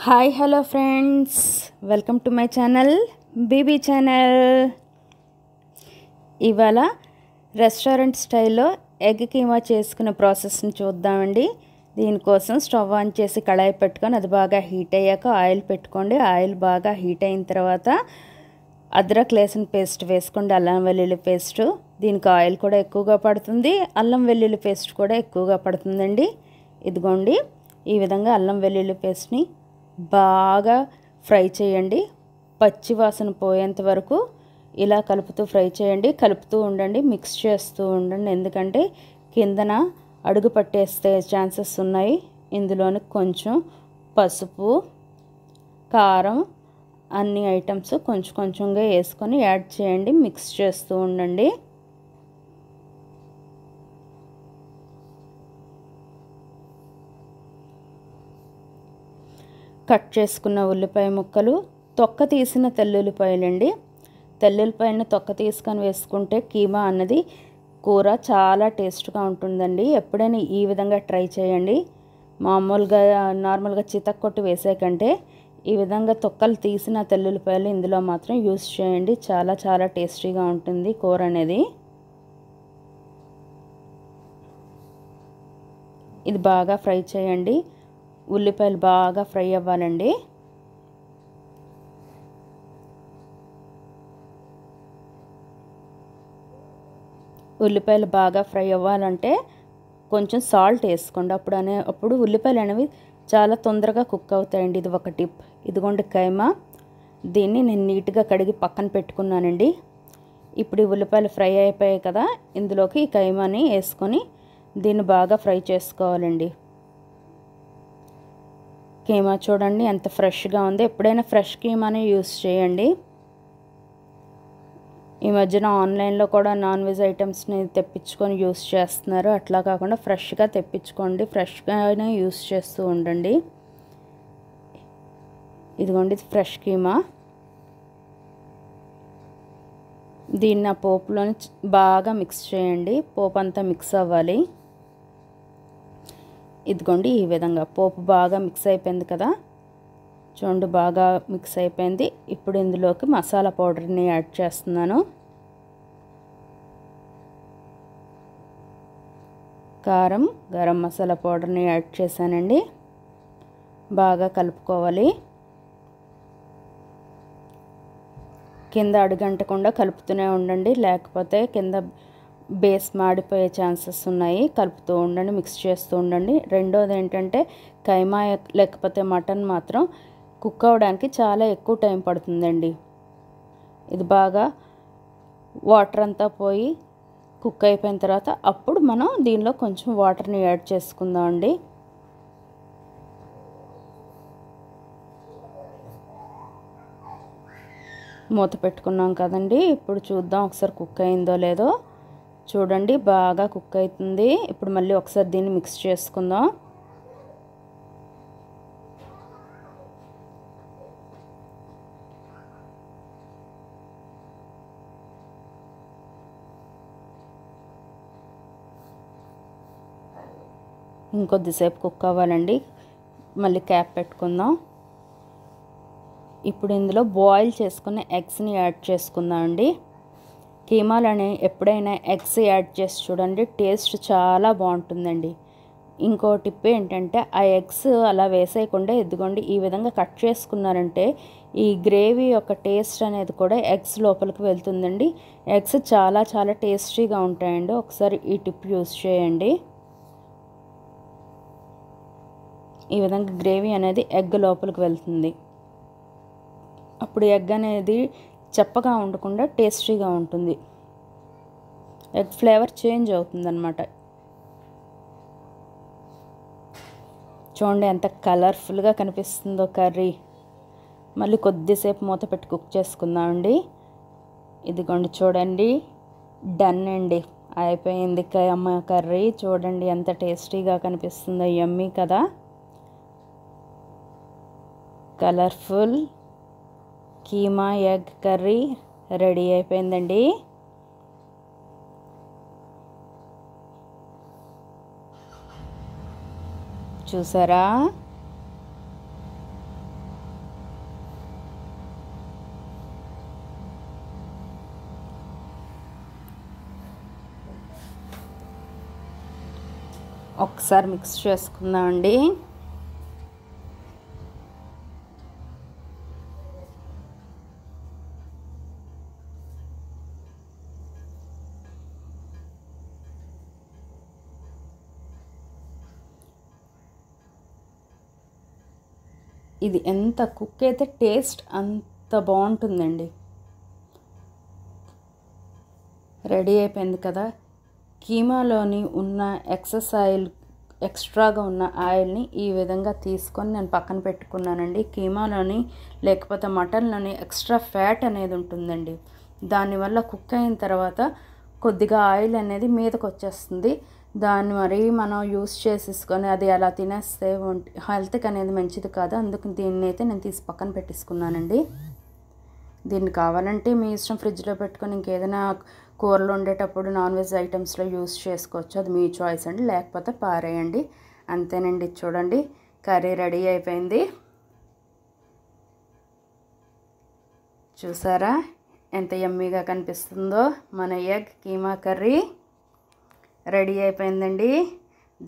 Hi hello friends, welcome to my channel BB channel. ఇవాళ restaurant స్టైల్లో egg keema చేసుకునే ప్రాసెస్ని చూద్దామండి. దీనికోసం స్టవ్ ఆన్ చేసి కళాయి పెట్టుకొని అది బాగా హీట్ అయ్యాక ఆయిల్ పెట్టుకోండి. ఆయిల్ బాగా హీట్ అయిన తర్వాత అద్రక్ లహసన్ పేస్ట్ వేసుకోండి, అల్లం వెల్లుల్లి పేస్టు. దీనికి ఆయిల్ కూడా ఎక్కువగా పడుతుంది, అల్లం వెల్లుల్లి పేస్ట్ కూడా ఎక్కువగా పడుతుందండి. ఇదిగోండి, ఈ విధంగా అల్లం వెల్లుల్లి పేస్ట్ని బాగా ఫ్రై చేయండి. పచ్చి వాసన పోయేంత వరకు ఇలా కలుపుతూ ఫ్రై చేయండి. కలుపుతూ ఉండండి, మిక్స్ చేస్తూ ఉండండి, ఎందుకంటే కిందన అడుగు పట్టేస్తే ఛాన్సెస్ ఉన్నాయి. ఇందులోని కొంచెం పసుపు, కారం, అన్ని ఐటమ్స్ కొంచెం కొంచెంగా వేసుకొని యాడ్ చేయండి. మిక్స్ చేస్తూ ఉండండి. కట్ చేసుకున్న ఉల్లిపాయ ముక్కలు, తొక్క తీసిన తెల్లుల్లిపాయలండి. తెల్లుల్లిపాయలను తొక్క తీసుకొని వేసుకుంటే కీమా అన్నది కూర చాలా టేస్ట్గా ఉంటుందండి. ఎప్పుడైనా ఈ విధంగా ట్రై చేయండి. మామూలుగా నార్మల్గా చితక్కొట్టి వేసే కంటే ఈ విధంగా తొక్కలు తీసిన తెల్లుల్లిపాయలు ఇందులో మాత్రం యూస్ చేయండి. చాలా చాలా టేస్టీగా ఉంటుంది కూర అనేది. ఇది బాగా ఫ్రై చేయండి. ఉల్లిపాయలు బాగా ఫ్రై అవ్వాలండి. ఉల్లిపాయలు బాగా ఫ్రై అవ్వాలంటే కొంచెం సాల్ట్ వేసుకోండి. అప్పుడు ఉల్లిపాయలు అనేవి చాలా తొందరగా కుక్ అవుతాయండి. ఇది ఒక టిప్. ఇదిగోండి కైమా, దీన్ని నేను నీట్గా కడిగి పక్కన పెట్టుకున్నానండి. ఇప్పుడు ఈ ఉల్లిపాయలు ఫ్రై అయిపోయాయి కదా, ఇందులోకి ఈ కైమాని వేసుకొని దీన్ని బాగా ఫ్రై చేసుకోవాలండి. కీమా చూడండి ఎంత ఫ్రెష్గా ఉంది. ఎప్పుడైనా ఫ్రెష్ కీమానే యూస్ చేయండి. ఈ మధ్యన ఆన్లైన్లో కూడా నాన్ వెజ్ ఐటమ్స్ని తెప్పించుకొని యూస్ చేస్తున్నారు. అట్లా కాకుండా ఫ్రెష్గా తెప్పించుకోండి, ఫ్రెష్గానే యూస్ చేస్తూ ఉండండి. ఇదిగోండి, ఇది ఫ్రెష్ కీమా. దీన్ని ఆ పోపులోని బాగా మిక్స్ చేయండి. పోపు అంతా మిక్స్ అవ్వాలి. ఇదిగోండి, ఈ విధంగా పోపు బాగా మిక్స్ అయిపోయింది కదా, చూడండి బాగా మిక్స్ అయిపోయింది. ఇప్పుడు ఇందులోకి మసాలా పౌడర్ని యాడ్ చేస్తున్నాను. కారం, గరం మసాలా పౌడర్ని యాడ్ చేశానండి. బాగా కలుపుకోవాలి. కింద అడుగంటకుండా కలుపుతూనే ఉండండి, లేకపోతే కింద బేస్ మాడిపోయే ఛాన్సెస్ ఉన్నాయి. కలుపుతూ ఉండండి, మిక్స్ చేస్తూ ఉండండి. రెండోది ఏంటంటే కైమా లేకపోతే మటన్ మాత్రం కుక్ అవ్వడానికి చాలా ఎక్కువ టైం పడుతుందండి. ఇది బాగా వాటర్ అంతా పోయి కుక్ అయిపోయిన తర్వాత అప్పుడు మనం దీనిలో కొంచెం వాటర్ని యాడ్ చేసుకుందాం అండి. మూత పెట్టుకున్నాం కదండి, ఇప్పుడు చూద్దాం ఒకసారి కుక్ అయిందో లేదో. చూడండి బాగా కుక్ అవుతుంది. ఇప్పుడు మళ్ళీ ఒకసారి దీన్ని మిక్స్ చేసుకుందాం. ఇంకొద్దిసేపు కుక్ అవ్వాలండి. మళ్ళీ క్యాప్ పెట్టుకుందాం. ఇప్పుడు ఇందులో బాయిల్ చేసుకున్న ఎగ్స్ని యాడ్ చేసుకుందాం అండి. కీమాలని ఎప్పుడైనా ఎగ్స్ యాడ్ చేసి చూడండి, టేస్ట్ చాలా బాగుంటుందండి. ఇంకో టిప్ ఏంటంటే ఆ ఎగ్స్ అలా వేసేయకుండా ఇదిగోండి ఈ విధంగా కట్ చేసుకున్నారంటే ఈ గ్రేవీ యొక్క టేస్ట్ అనేది కూడా ఎగ్స్ లోపలికి వెళ్తుందండి. ఎగ్స్ చాలా చాలా టేస్టీగా ఉంటాయండి. ఒకసారి ఈ టిప్ యూస్ చేయండి. ఈ విధంగా గ్రేవీ అనేది ఎగ్ లోపలికి వెళ్తుంది. అప్పుడు ఎగ్ అనేది చప్పగా ఉండకుండా టేస్టీగా ఉంటుంది. ఎగ్ ఫ్లేవర్ చేంజ్ అవుతుందన్నమాట. చూడండి ఎంత కలర్ఫుల్గా కనిపిస్తుందో కర్రీ. మళ్ళీ కొద్దిసేపు మూత పెట్టి కుక్ చేసుకుందామండి. ఇదిగోండి చూడండి, డన్ అండి, అయిపోయింది కైమా కర్రీ. చూడండి ఎంత టేస్టీగా కనిపిస్తుందో, యమ్మీ కదా. Colourful keema egg curry ready అయిపోయిందండి. చూసారా? ఒకసారి మిక్స్ చేసుకుందామండి. ఇది ఎంత కుక్ అయితే టేస్ట్ అంత బాగుంటుందండి. రెడీ అయిపోయింది కదా. కీమాలోని ఉన్న ఎక్స్ట్రాగా ఉన్న ఆయిల్ని ఈ విధంగా తీసుకొని నేను పక్కన పెట్టుకున్నానండి. కీమాలోని లేకపోతే మటన్లోని ఎక్స్ట్రా ఫ్యాట్ అనేది ఉంటుందండి. దానివల్ల కుక్ అయిన తర్వాత కొద్దిగా ఆయిల్ అనేది మీదకి వచ్చేస్తుంది. దాన్ని మరీ మనం యూస్ చేసేసుకొని అది అలా తినేస్తే హెల్త్కి అనేది మంచిది కాదు. అందుకు దీన్ని అయితే నేను తీసి పక్కన పెట్టేసుకున్నానండి. దీన్ని కావాలంటే మీ ఇష్టం, ఫ్రిడ్జ్లో పెట్టుకొని ఇంకేదైనా కూరలు వండేటప్పుడు నాన్ వెజ్ ఐటమ్స్లో యూస్ చేసుకోవచ్చు. అది మీ చాయిస్ అండి, లేకపోతే పారేయండి. అంతేనండి. చూడండి, కర్రీ రెడీ అయిపోయింది. చూసారా ఎంత యమ్మీగా కనిపిస్తుందో. మన ఎగ్ కీమా కర్రీ రెడీ అయిపోయిందండి.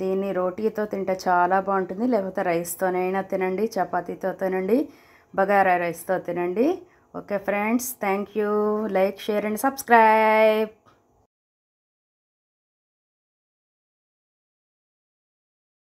దీన్ని రోటీతో తింటే చాలా బాగుంటుంది, లేకపోతే రైస్తోనైనా తినండి, చపాతీతో తినండి, బగారా రైస్తో తినండి. Okay friends, thank you. Like, share and subscribe.